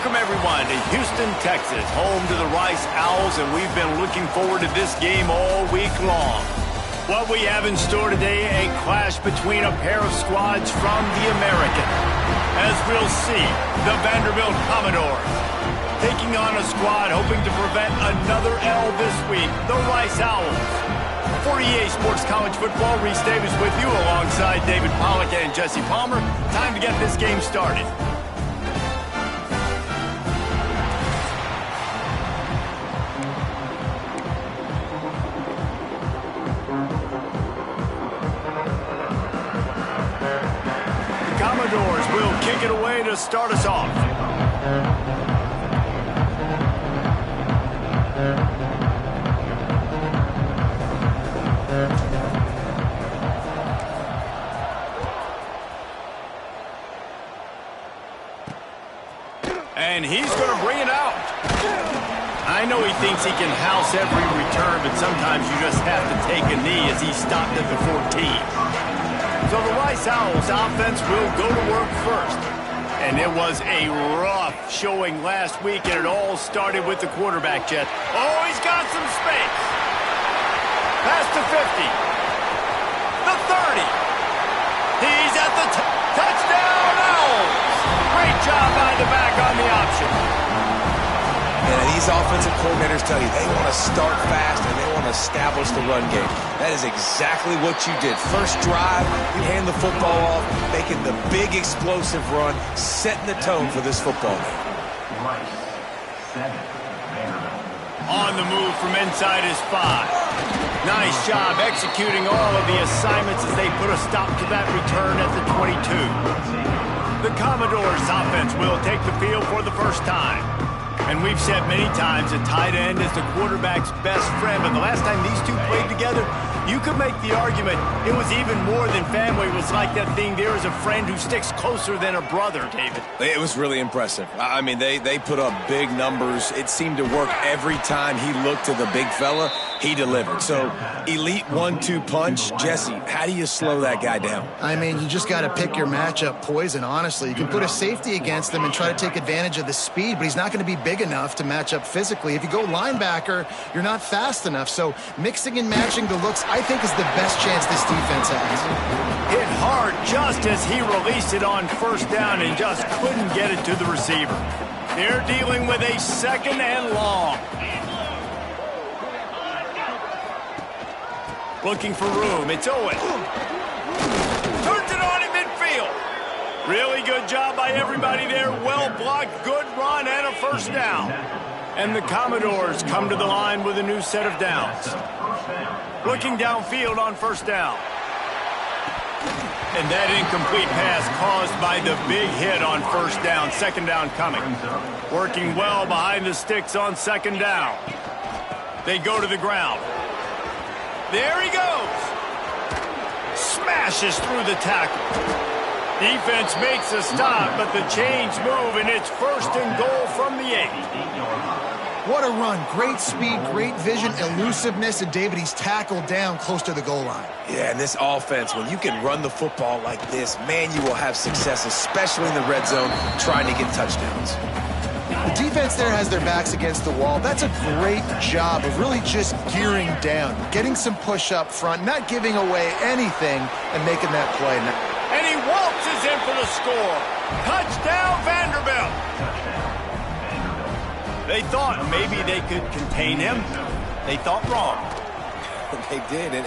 Welcome, everyone, to Houston, Texas, home to the Rice Owls, and we've been looking forward to this game all week long. What we have in store today, a clash between a pair of squads from the American. As we'll see, the Vanderbilt Commodores taking on a squad hoping to prevent another L this week, the Rice Owls. For EA Sports College Football, Reese Davis with you alongside David Pollack and Jesse Palmer. Time to get this game started. Commodores will kick it away to start us off. And he's going to bring it out. I know he thinks he can house every return, but sometimes you just have to take a knee as he stopped at the 14. So the Rice Owls offense will go to work first. And it was a rough showing last week, and it all started with the quarterback, Jet. Oh, he's got some space. Past the 50. The 30. He's at the touchdown Owls. Great job by the back on the option. And these offensive coordinators tell you they want to start fast and they want to establish the run game. That is exactly what you did. First drive, you hand the football off, making the big explosive run, setting the tone for this football game. On the move from inside his 5. Nice job executing all of the assignments as they put a stop to that return at the 22. The Commodores offense will take the field for the first time. And we've said many times a tight end is the quarterback's best friend, but the last time these two played together, you could make the argument it was even more than family. It was like that thing, there is a friend who sticks closer than a brother, David. It was really impressive. I mean, they put up big numbers. It seemed to work every time he looked to the big fella. He delivered. So, elite 1-2 punch. Jesse, how do you slow that guy down? I mean, you just got to pick your matchup poison, honestly. You can put a safety against him and try to take advantage of the speed, but he's not going to be big enough to match up physically. If you go linebacker, you're not fast enough. So, mixing and matching the looks, I think, is the best chance this defense has. Hit hard just as he released it on first down and just couldn't get it to the receiver. They're dealing with a second and long. Looking for room. It's Owen. Turns it on in midfield. Really good job by everybody there. Well blocked, good run, and a first down. And the Commodores come to the line with a new set of downs. Looking downfield on first down. And that incomplete pass caused by the big hit on first down. Second down coming. Working well behind the sticks on second down. They go to the ground. There he goes. Smashes through the tackle. Defense makes a stop, but the chains move, and it's first and goal from the 8. What a run. Great speed, great vision, elusiveness, and David, he's tackled down close to the goal line. Yeah, and this offense, when you can run the football like this, man, you will have success, especially in the red zone, trying to get touchdowns. The defense there has their backs against the wall. That's a great job of really just gearing down, getting some push up front, not giving away anything, and making that play. And he waltzes in for the score. Touchdown, Vanderbilt. They thought maybe they could contain him. They thought wrong. They did, and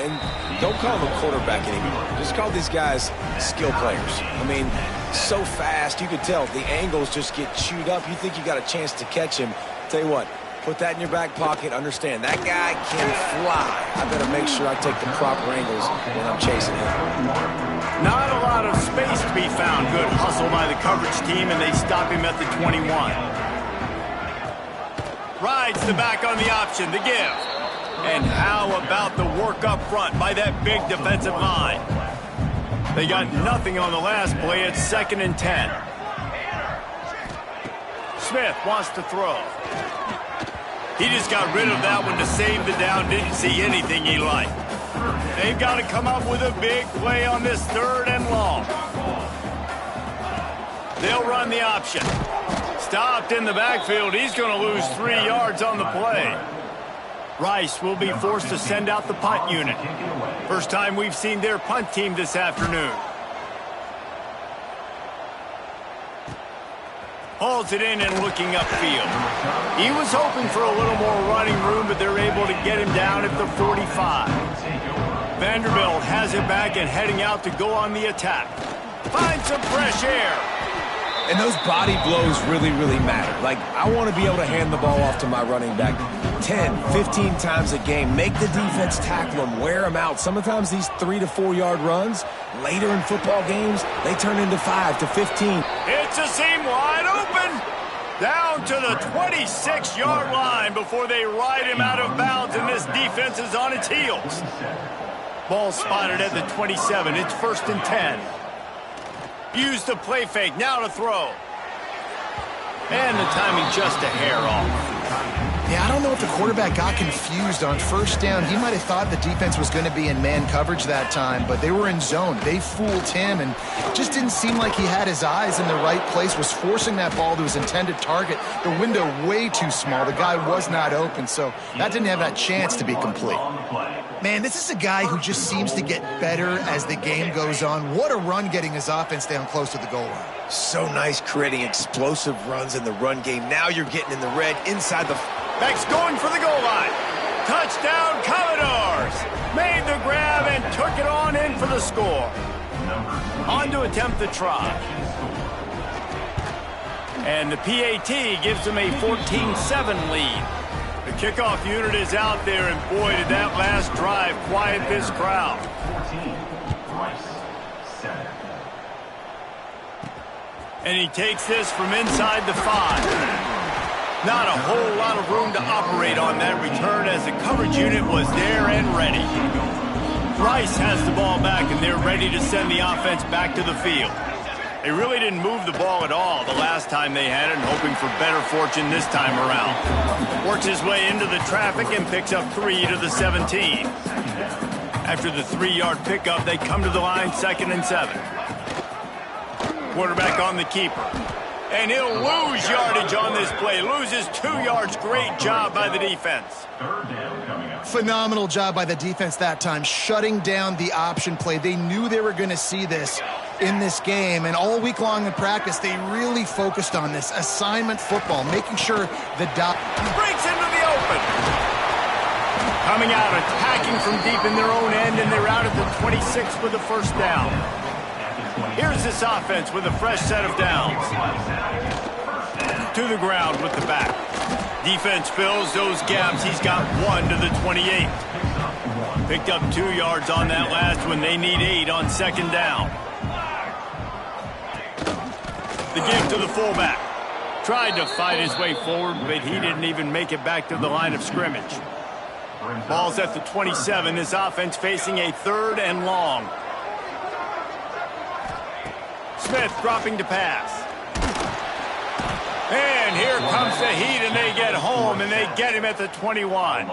don't call them a quarterback anymore. Just call these guys skill players. I mean, so fast, you could tell the angles just get chewed up. You think you got a chance to catch him. Tell you what, put that in your back pocket. Understand, that guy can fly. I better make sure I take the proper angles when I'm chasing him. Not a lot of space to be found. Good hustle by the coverage team, and they stop him at the 21. Rides the back on the option, the give. And how about the work up front by that big defensive line? They got nothing on the last play. It's 2nd and 10. Smith wants to throw. He just got rid of that one to save the down. Didn't see anything he liked. They've got to come up with a big play on this 3rd and long. They'll run the option. stopped in the backfield. He's going to lose 3 yards on the play. Rice will be forced to send out the punt unit. First time we've seen their punt team this afternoon. Hauls it in and looking upfield. He was hoping for a little more running room, but they're able to get him down at the 45. Vanderbilt has it back and heading out to go on the attack. Find some fresh air. And those body blows really, really matter. Like, I want to be able to hand the ball off to my running back 10, 15 times a game. Make the defense tackle him, wear him out. Sometimes these 3 to 4 yard runs, later in football games, they turn into 5 to 15. It's a seam wide open. Down to the 26-yard line before they ride him out of bounds, and this defense is on its heels. Ball spotted at the 27. It's 1st and 10. Use the play fake, now to throw. And the timing just a hair off. Yeah, I don't know if the quarterback got confused on 1st down. He might have thought the defense was going to be in man coverage that time, but they were in zone. They fooled him, and just didn't seem like he had his eyes in the right place, was forcing that ball to his intended target. The window way too small. The guy was not open, so that didn't have that chance to be complete. Man, this is a guy who just seems to get better as the game goes on. What a run getting his offense down close to the goal line. So nice creating explosive runs in the run game. Now you're getting in the red inside the... Beck's going for the goal line. Touchdown, Commodores. Made the grab and took it on in for the score. On to attempt the try. And the PAT gives them a 14-7 lead. The kickoff unit is out there, and boy, did that last drive quiet this crowd. 14, Rice, 7. And he takes this from inside the 5. Not a whole lot of room to operate on that return as the coverage unit was there and ready. Rice has the ball back, and they're ready to send the offense back to the field. They really didn't move the ball at all the last time they had it, and hoping for better fortune this time around. Works his way into the traffic and picks up 3 to the 17. After the 3-yard pickup, they come to the line 2nd and 7. Quarterback on the keeper. And he'll lose yardage on this play. Loses 2 yards. Great job by the defense. Phenomenal job by the defense that time, shutting down the option play. They knew they were going to see this in this game, and all week long in practice, they really focused on this assignment football, making sure the breaks into the open. Coming out, attacking from deep in their own end, and they're out at the 26 for the 1st down. Here's this offense with a fresh set of downs. To the ground with the back. Defense fills those gaps. He's got 1 to the 28. Picked up 2 yards on that last one. They need 8 on 2nd down. The give to the fullback. Tried to fight his way forward, but he didn't even make it back to the line of scrimmage. Ball's at the 27. This offense facing a 3rd and long. Smith dropping to pass. And here comes the heat, and they get home, and they get him at the 21.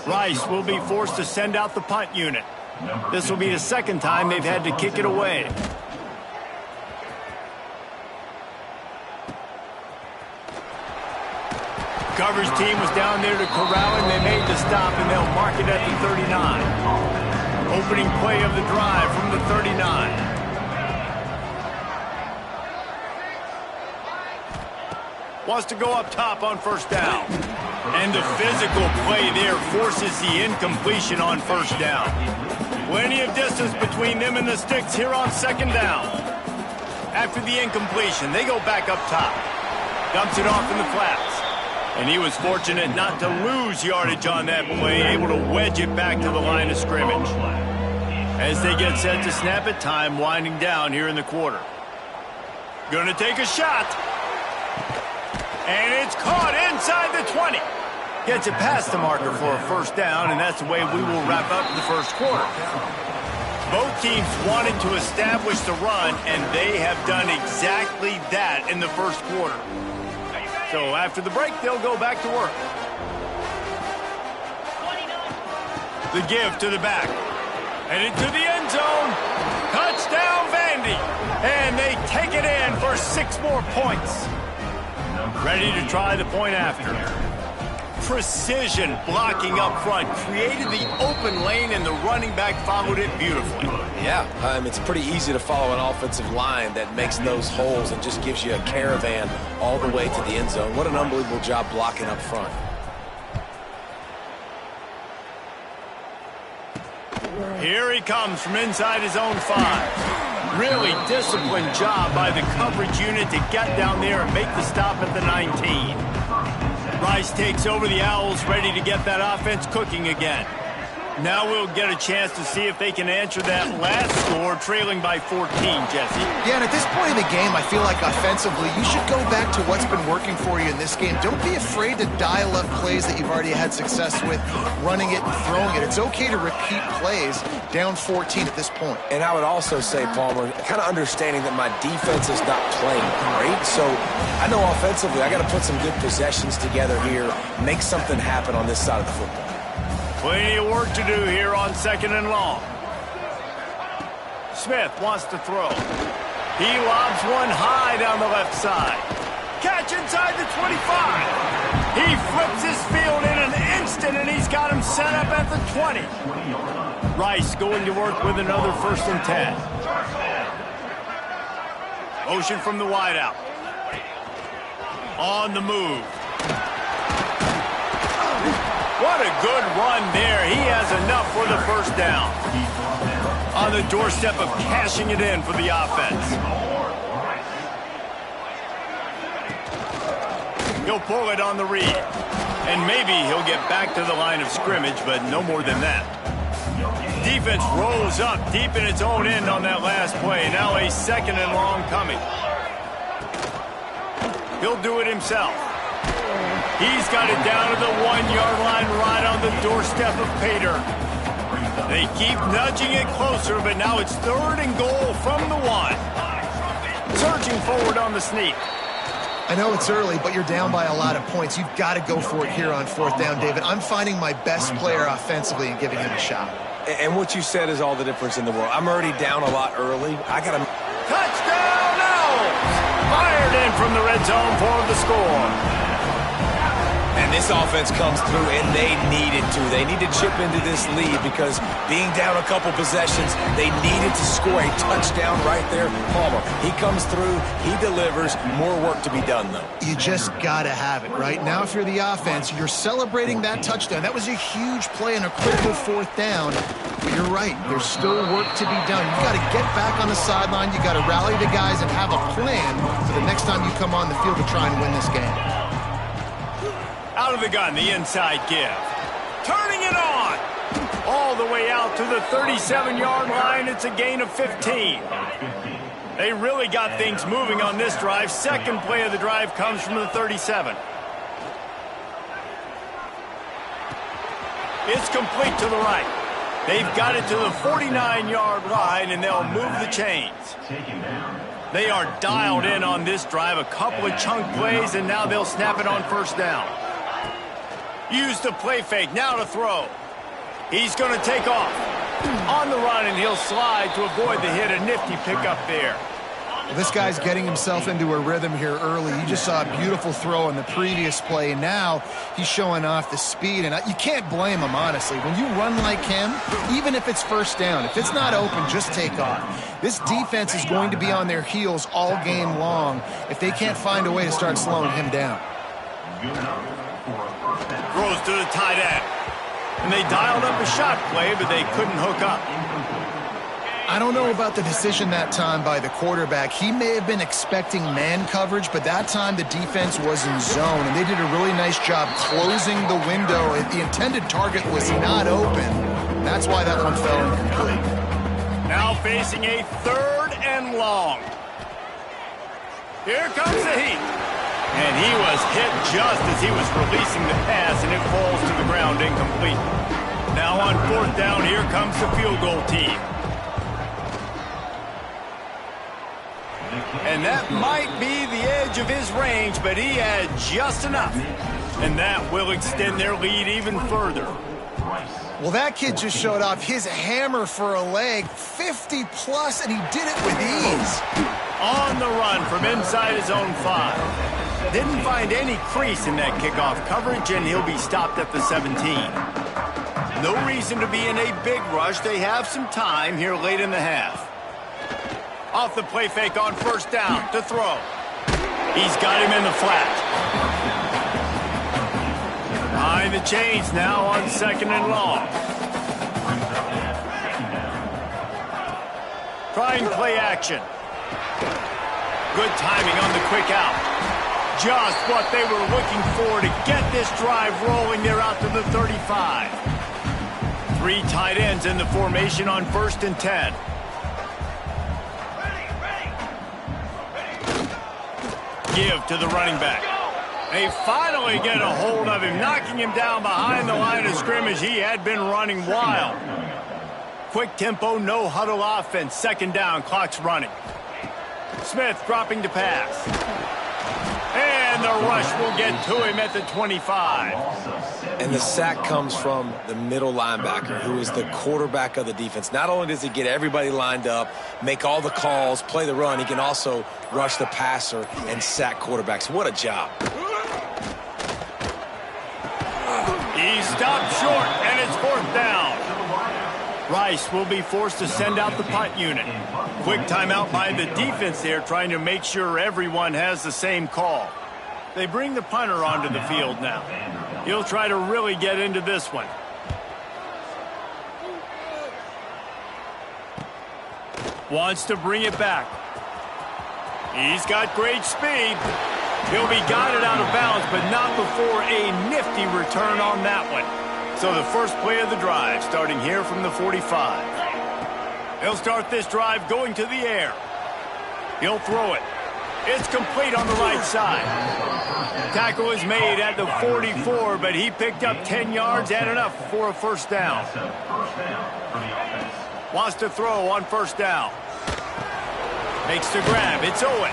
Rice will be forced to send out the punt unit. This will be the 2nd time they've had to kick it away. Coverage team was down there to corral him. They made the stop, and they'll mark it at the 39. Opening play of the drive from the 39. Wants to go up top on 1st down. And the physical play there forces the incompletion on 1st down. Plenty of distance between them and the sticks here on 2nd down. After the incompletion, they go back up top. Dumps it off in the flats. And he was fortunate not to lose yardage on that play, able to wedge it back to the line of scrimmage. As they get set to snap it, time winding down here in the quarter. Gonna take a shot. And it's caught inside the 20. Gets it past the marker for a 1st down, and that's the way we will wrap up the 1st quarter. Both teams wanted to establish the run, and they have done exactly that in the 1st quarter. So after the break, they'll go back to work. The give to the back. Headed to the end zone. Touchdown, Vandy. And they take it in for 6 more points. Ready to try the point after. Precision blocking up front. Created the open lane, and the running back followed it beautifully. Yeah, it's pretty easy to follow an offensive line that makes those holes and just gives you a caravan all the way to the end zone. What an unbelievable job blocking up front. Here he comes from inside his own 5. Really disciplined job by the coverage unit to get down there and make the stop at the 19. Rice takes over the Owls, ready to get that offense cooking again. Now we'll get a chance to see if they can answer that last score, trailing by 14, Jesse. Yeah, and at this point in the game, I feel like offensively, you should go back to what's been working for you in this game. Don't be afraid to dial up plays that you've already had success with, running it and throwing it. It's okay to repeat plays down 14 at this point. And I would also say, Palmer, kind of understanding that my defense is not playing great, so I know offensively I got to put some good possessions together here, make something happen on this side of the football. Plenty of work to do here on 2nd and long. Smith wants to throw. He lobs one high down the left side. Catch inside the 25. He flips his field in an instant, and he's got him set up at the 20. Rice going to work with another 1st and 10. Motion from the wideout. On the move. What a good run there. He has enough for the 1st down. On the doorstep of cashing it in for the offense. He'll pull it on the read. And maybe he'll get back to the line of scrimmage, but no more than that. Defense rolls up deep in its own end on that last play. Now a 2nd and long coming. He'll do it himself. He's got it down to the 1-yard line right on the doorstep of Pater. They keep nudging it closer, but now it's 3rd and goal from the 1. Surging forward on the sneak. I know it's early, but you're down by a lot of points. You've got to go for it here on 4th down, David. I'm finding my best player offensively and giving him a shot. And what you said is all the difference in the world. I'm already down a lot early. I got to... Touchdown, Owls! Fired in from the red zone for the score. And this offense comes through, and they needed to. They need to chip into this lead because being down a couple possessions, they needed to score a touchdown right there. Palmer, he comes through, he delivers. More work to be done, though. You just got to have it, right? Now, if you're the offense, you're celebrating that touchdown. That was a huge play and a critical 4th down. But you're right. There's still work to be done. You got to get back on the sideline. You got to rally the guys and have a plan for the next time you come on the field to try and win this game. Out of the gun, the inside give. Turning it on. All the way out to the 37-yard line. It's a gain of 15. They really got things moving on this drive. 2nd play of the drive comes from the 37. It's complete to the right. They've got it to the 49-yard line, and they'll move the chains. They are dialed in on this drive. A couple of chunk plays, and now they'll snap it on 1st down. Use the play fake, now to throw. He's going to take off. On the run, and he'll slide to avoid the hit. A nifty pickup there. Well, this guy's getting himself into a rhythm here early. You just saw a beautiful throw in the previous play. Now he's showing off the speed, and you can't blame him, honestly. When you run like him, even if it's 1st down, if it's not open, just take off. This defense is going to be on their heels all game long if they can't find a way to start slowing him down. Throws to the tight end. And they dialed up a shot play, but they couldn't hook up. I don't know about the decision that time by the quarterback. He may have been expecting man coverage, but that time the defense was in zone, and they did a really nice job closing the window. The intended target was not open. That's why that one fell incomplete. Now facing a 3rd and long. Here comes the heat. And he was hit just as he was releasing the pass, and it falls to the ground incomplete. Now on 4th down, here comes the field goal team. And that might be the edge of his range, but he had just enough. And that will extend their lead even further. Well, that kid just showed off his hammer for a leg, 50-plus, and he did it with ease. On the run from inside his own 5. Didn't find any crease in that kickoff coverage, and he'll be stopped at the 17. No reason to be in a big rush. They have some time here late in the half. Off the play fake on first down to throw. He's got him in the flat. Behind the chains now on 2nd and long. Trying play action. Good timing on the quick out. Just what they were looking for to get this drive rolling. They're out to the 35. 3 tight ends in the formation on 1st and 10. Give to the running back. They finally get a hold of him, knocking him down behind the line of scrimmage. He had been running wild. Quick tempo, no huddle offense. 2nd down, clock's running. Smith dropping to pass. And the rush will get to him at the 25. And the sack comes from the middle linebacker, who is the quarterback of the defense. Not only does he get everybody lined up, make all the calls, play the run, he can also rush the passer and sack quarterbacks. What a job. He stopped short, and it's 4th down. Rice will be forced to send out the punt unit. Quick timeout by the defense there, trying to make sure everyone has the same call. They bring the punter onto the field now. He'll try to really get into this one. Wants to bring it back. He's got great speed. He'll be guided out of bounds, but not before a nifty return on that one. So the first play of the drive, starting here from the 45. He'll start this drive going to the air. He'll throw it. It's complete on the right side. Tackle is made at the 44, but he picked up 10 yards and enough for a 1st down. Wants to throw on 1st down. Makes the grab. It's Owen.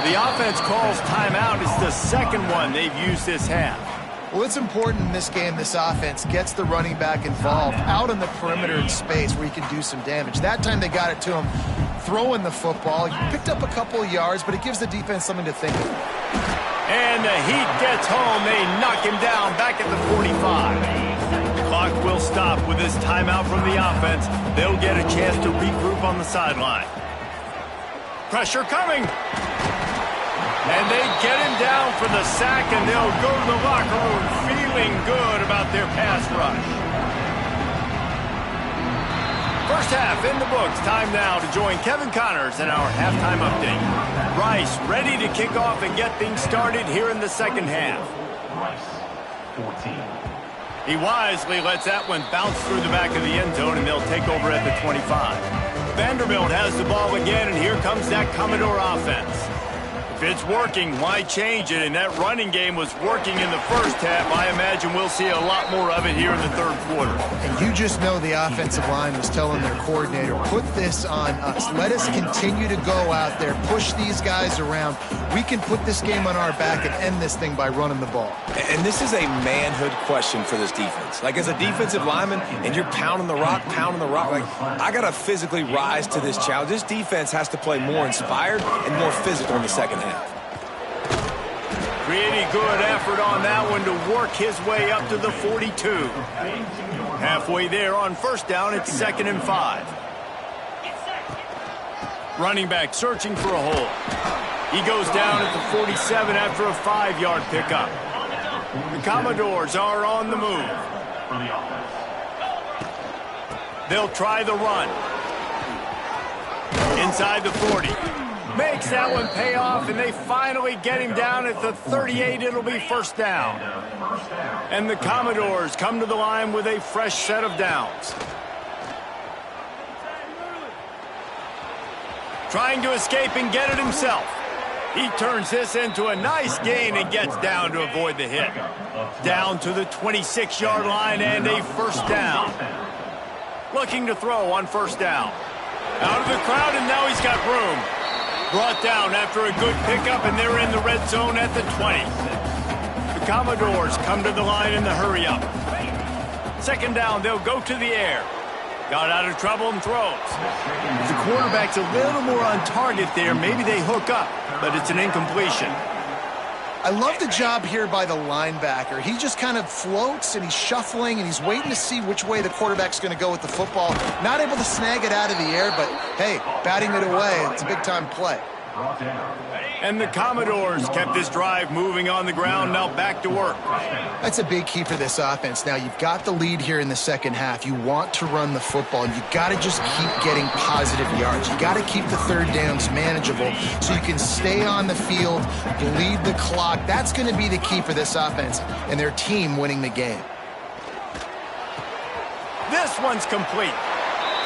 The offense calls timeout. It's the 2nd one they've used this half. Well, it's important in this game this offense gets the running back involved out on the perimeter in space where he can do some damage. That time they got it to him throwing the football. He picked up a couple of yards, but it gives the defense something to think of. And the heat gets home. They knock him down back at the 45. The clock will stop with this timeout from the offense. They'll get a chance to regroup on the sideline. Pressure coming. And they get him down for the sack, and they'll go to the locker room feeling good about their pass rush. First half in the books. Time now to join Kevin Connors in our halftime update. Rice ready to kick off and get things started here in the 2nd half. Rice, 14. He wisely lets that one bounce through the back of the end zone, and they'll take over at the 25. Vanderbilt has the ball again, and here comes that Commodore offense. If it's working, why change it? And that running game was working in the first half. I imagine we'll see a lot more of it here in the 3rd quarter. And you just know the offensive line was telling their coordinator, put this on us. Let us continue to go out there, push these guys around. We can put this game on our back and end this thing by running the ball. And this is a manhood question for this defense. Like, as a defensive lineman, and you're pounding the rock, like, I got to physically rise to this challenge. This defense has to play more inspired and more physical in the 2nd half. Pretty good effort on that one to work his way up to the 42. Halfway there on 1st down, it's 2nd and 5. Running back searching for a hole. He goes down at the 47 after a 5-yard pickup. The Commodores are on the move. They'll try the run. Inside the 40. Makes that one pay off, and they finally get him down at the 38. It'll be 1st down. And the Commodores come to the line with a fresh set of downs. Trying to escape and get it himself. He turns this into a nice gain and gets down to avoid the hit. Down to the 26-yard line and a 1st down. Looking to throw on 1st down. Out of the crowd, and now he's got room. Brought down after a good pickup, and they're in the red zone at the 20. The Commodores come to the line in the hurry-up. 2nd down, they'll go to the air. Got out of trouble and throws. The quarterback's a little more on target there. Maybe they hook up, but it's an incompletion. I love the job here by the linebacker. He just kind of floats and he's shuffling and he's waiting to see which way the quarterback's going to go with the football. Not able to snag it out of the air, but hey, batting it away, it's a big-time play. And the Commodores kept this drive moving on the ground, now back to work. That's a big key for this offense. Now, you've got the lead here in the second half. You want to run the football. You got to just keep getting positive yards. You got to keep the third downs manageable so you can stay on the field, bleed the clock. That's going to be the key for this offense and their team winning the game. This one's complete.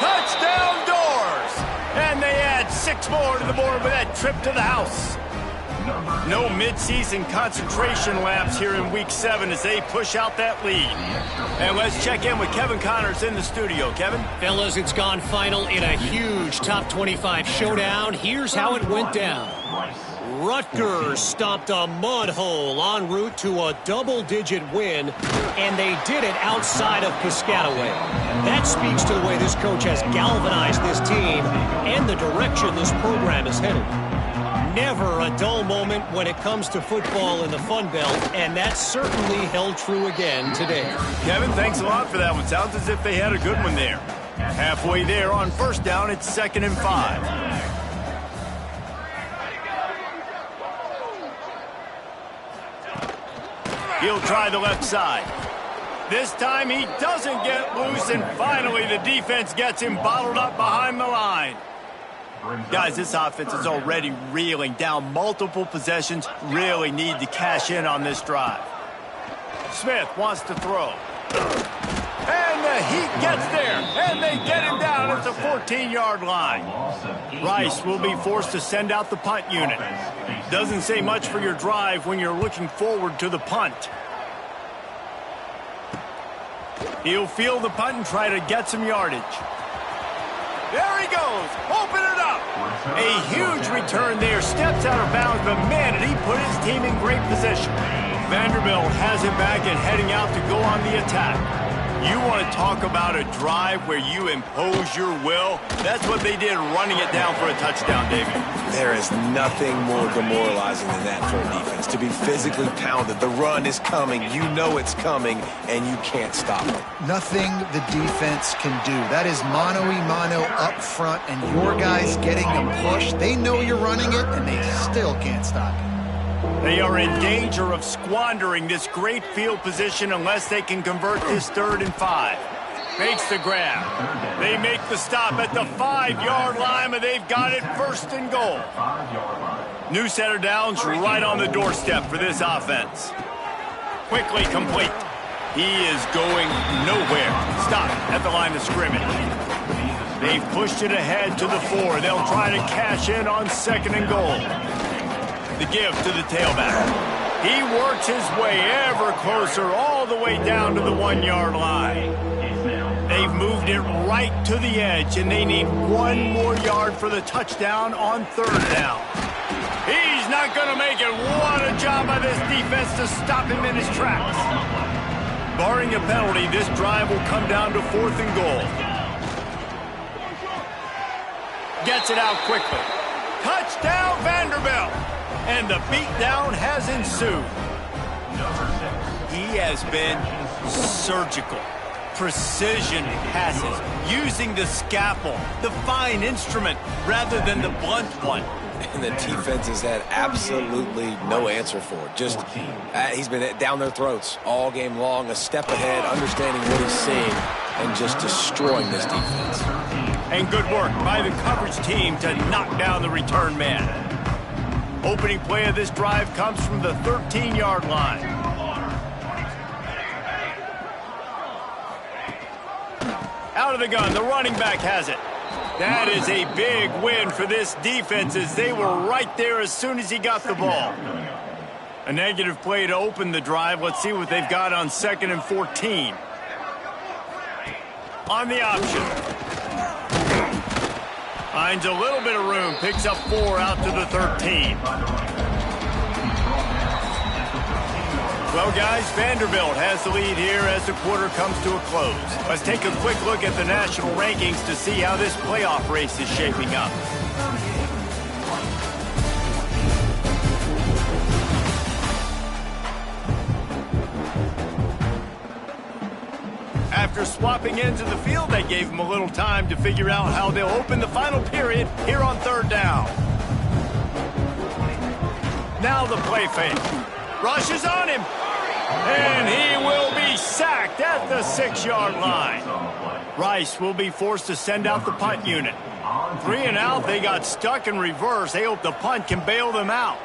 Touchdown Doors! And they add 6 more to the board with that trip to the house. No midseason concentration laps here in Week 7 as they push out that lead. And let's check in with Kevin Connors in the studio. Kevin? Fellas, it's gone final in a huge top 25 showdown. Here's how it went down. Rutgers stopped a mud hole en route to a double-digit win, and they did it outside of Piscataway. That speaks to the way this coach has galvanized this team and the direction this program is headed. Never a dull moment when it comes to football in the Fun Belt, and that certainly held true again today. Kevin, thanks a lot for that one. Sounds as if they had a good one there. Halfway there on first down, it's 2nd and 5. He'll try the left side. This time he doesn't get loose, and finally the defense gets him bottled up behind the line. Guys, this offense is already reeling down multiple possessions. Really need to cash in on this drive. Smith wants to throw. And the Heat gets there, and they get him down at the 14-yard line. Rice will be forced to send out the punt unit. Doesn't say much for your drive when you're looking forward to the punt. He'll field the punt and try to get some yardage. There he goes. Open it up. A huge return there. Steps out of bounds, but man, did he put his team in great position. Vanderbilt has it back and heading out to go on the attack. You want to talk about a drive where you impose your will? That's what they did, running it down for a touchdown, David. There is nothing more demoralizing than that for a defense. To be physically pounded. The run is coming. You know it's coming, and you can't stop it. Nothing the defense can do. That is mano-a-mano up front, and your guys getting them pushed. They know you're running it, and they still can't stop it. They are in danger of squandering this great field position unless they can convert this 3rd and 5. Makes the grab. They make the stop at the 5-yard line, but they've got it 1st and goal. New set of downs right on the doorstep for this offense. Quickly complete. He is going nowhere. Stop at the line of scrimmage. They've pushed it ahead to the 4. They'll try to cash in on 2nd and goal. The give to the tailback. He works his way ever closer all the way down to the 1-yard line. They've moved it right to the edge, and they need 1 more yard for the touchdown on 3rd down. He's not going to make it. What a job by this defense to stop him in his tracks. Barring a penalty, this drive will come down to 4th and goal. Gets it out quickly. Touchdown, Vanderbilt. And the beatdown has ensued. He has been surgical. Precision passes, using the scalpel, the fine instrument, rather than the blunt one. And the defense has had absolutely no answer for it. Just, he's been down their throats all game long, a step ahead, understanding what he's seeing, and just destroying this defense. And good work by the coverage team to knock down the return man. Opening play of this drive comes from the 13-yard line. Out of the gun, the running back has it. That is a big win for this defense as they were right there as soon as he got the ball. A negative play to open the drive. Let's see what they've got on 2nd and 14. On the option. Finds a little bit of room, picks up 4 out to the 13. Well, guys, Vanderbilt has the lead here as the quarter comes to a close. Let's take a quick look at the national rankings to see how this playoff race is shaping up. after swapping ends of the field, they gave him a little time to figure out how they'll open the final period here on third down. Now the play fake. Rushes on him. And he will be sacked at the 6-yard line. Rice will be forced to send out the punt unit. 3 and out, they got stuck in reverse. They hope the punt can bail them out.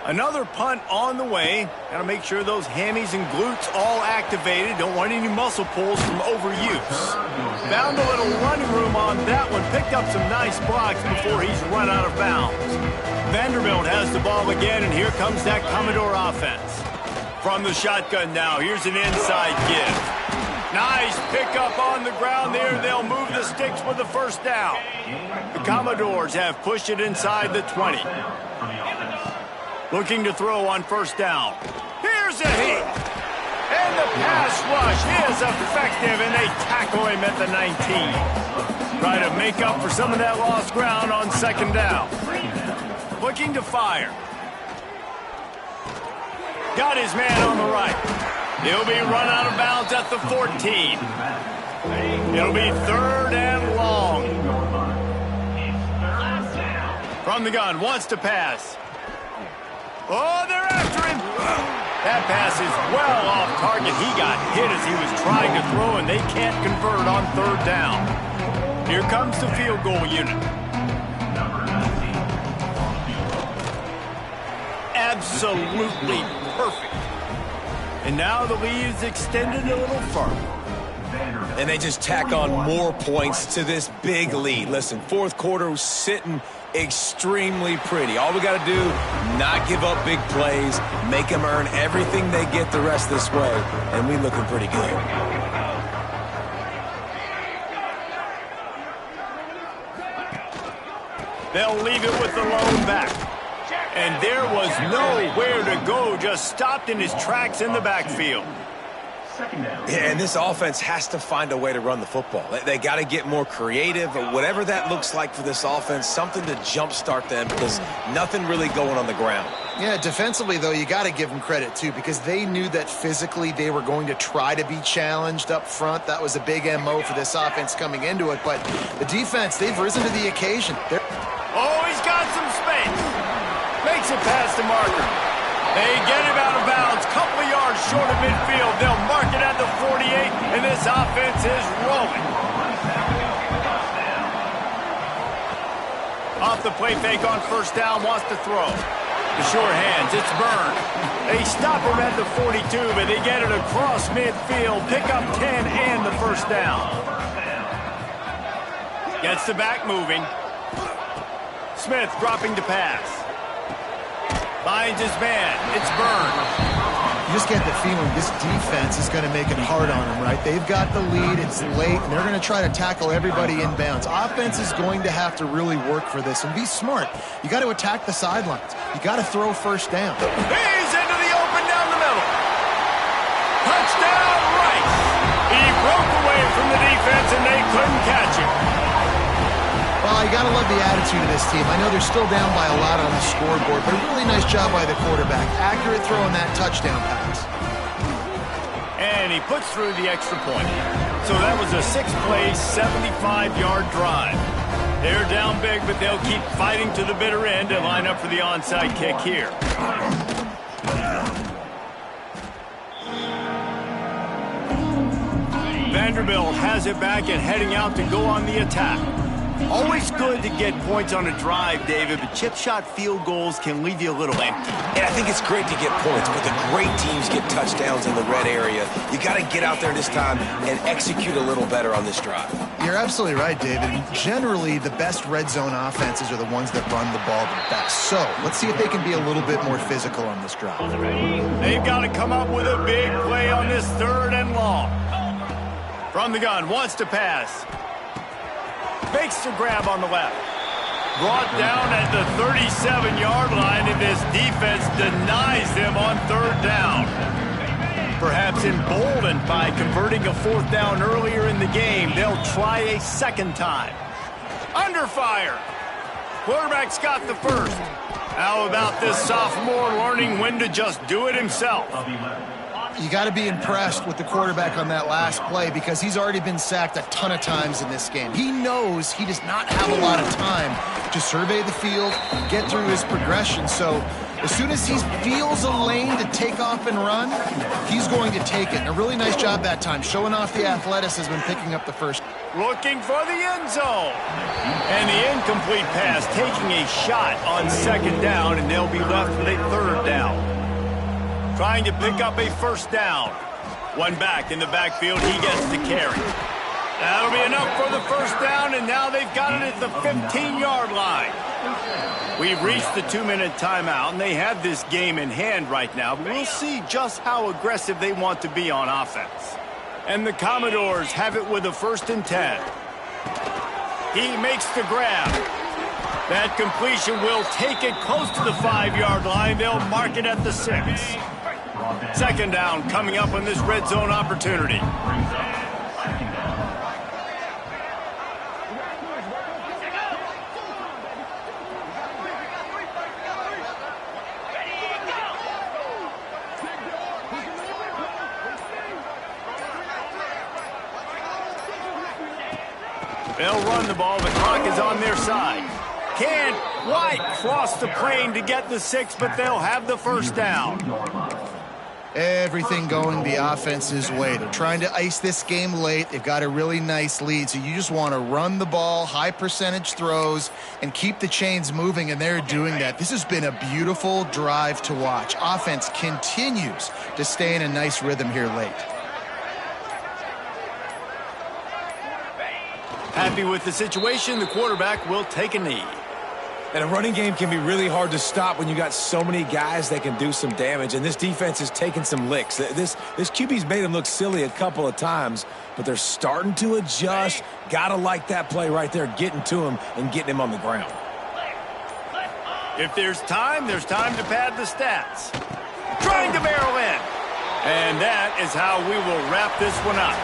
Another punt on the way. Got to make sure those hammies and glutes all activated. Don't want any muscle pulls from overuse. Found a little running room on that one. Picked up some nice blocks before he's run out of bounds. Vanderbilt has the ball again, and here comes that Commodore offense. From the shotgun now, here's an inside give. Nice pickup on the ground there. They'll move the sticks with the first down. The Commodores have pushed it inside the 20. Looking to throw on first down. Here's a hit. And the pass rush is effective, and they tackle him at the 19. Try to make up for some of that lost ground on second down. Looking to fire. Got his man on the right. He'll be run out of bounds at the 14. It'll be third and long. From the gun, wants to pass. Oh, they're after him. That pass is well off target. He got hit as he was trying to throw, and they can't convert on third down. Here comes the field goal unit. Absolutely perfect. And now the lead is extended a little further. And they just tack on more points to this big lead. Listen, fourth quarter was sitting extremely pretty. All we got to do, not give up big plays, make them earn everything they get the rest of this way, and we looking pretty good. They'll leave it with the lone back. And there was nowhere to go, just stopped in his tracks in the backfield. Yeah, and this offense has to find a way to run the football. They got to get more creative, or whatever that looks like for this offense, something to jumpstart them, because nothing really going on the ground. Yeah, defensively, though, you got to give them credit, too, because they knew that physically they were going to try to be challenged up front. That was a big MO for this offense coming into it. But the defense, they've risen to the occasion. Oh, he's got some space. Makes it past the marker. They get him out of bounds. Couple of yards short of midfield. They'll mark it at the 48, and this offense is rolling. Off the play fake on first down, wants to throw. The short hands, it's Byrne. They stop him at the 42, but they get it across midfield. Pick up 10 and the first down. Gets the back moving. Smith dropping to pass. Finds his man. It's Byrne. You just get the feeling this defense is going to make it hard on them, right? They've got the lead. It's late, and they're going to try to tackle everybody in bounds. Offense is going to have to really work for this and be smart. You got to attack the sidelines. You got to throw first down. He's into the open down the middle. Touchdown, Rice. He broke away from the defense, and they couldn't catch him. Well, you got to love the attitude of this team. I know they're still down by a lot on the scoreboard, but a really nice job by the quarterback. Accurate throw on that touchdown pass. And he puts through the extra point. So that was a 6-play, 75-yard drive. They're down big, but they'll keep fighting to the bitter end and line up for the onside kick here. Vanderbilt has it back and heading out to go on the attack. Always good to get points on a drive, David, but chip shot field goals can leave you a little empty. And I think it's great to get points, but the great teams get touchdowns in the red area. You got to get out there this time and execute a little better on this drive. You're absolutely right, David. Generally, the best red zone offenses are the ones that run the ball the best. So let's see if they can be a little bit more physical on this drive. They've got to come up with a big play on this third and long. From the gun, wants to pass. Fakes the grab on the left. Brought down at the 37-yard line, and this defense denies them on third down. Perhaps emboldened by converting a fourth down earlier in the game, they'll try a second time. Under fire. Quarterback's got the first. How about this sophomore learning when to just do it himself? You got to be impressed with the quarterback on that last play because he's already been sacked a ton of times in this game. He knows he does not have a lot of time to survey the field, get through his progression. So as soon as he feels a lane to take off and run, he's going to take it. And a really nice job that time, showing off the athleticism and picking up the first. Looking for the end zone. And the incomplete pass taking a shot on second down, and they'll be left with a third down. Trying to pick up a first down. One back in the backfield, he gets the carry. That'll be enough for the first down, and now they've got it at the 15-yard line. We've reached the 2-minute timeout, and they have this game in hand right now. But we'll see just how aggressive they want to be on offense. And the Commodores have it with a 1st and 10. He makes the grab. That completion will take it close to the 5-yard line. They'll mark it at the 6. Second down coming up on this red zone opportunity. They'll run the ball. The clock is on their side. Can't quite cross the plane to get the 6, but they'll have the first down. Everything going the offense's way. They're trying to ice this game late. They've got a really nice lead, so you just want to run the ball, high percentage throws, and keep the chains moving, and they're doing that. This has been a beautiful drive to watch. Offense continues to stay in a nice rhythm here late. Happy with the situation, the quarterback will take a knee. And a running game can be really hard to stop when you got so many guys that can do some damage, and this defense is taking some licks. This QB's made them look silly a couple of times, but they're starting to adjust. Gotta like that play right there, getting to him and getting him on the ground. If there's time to pad the stats. Trying to barrel in. And that is how we will wrap this one up.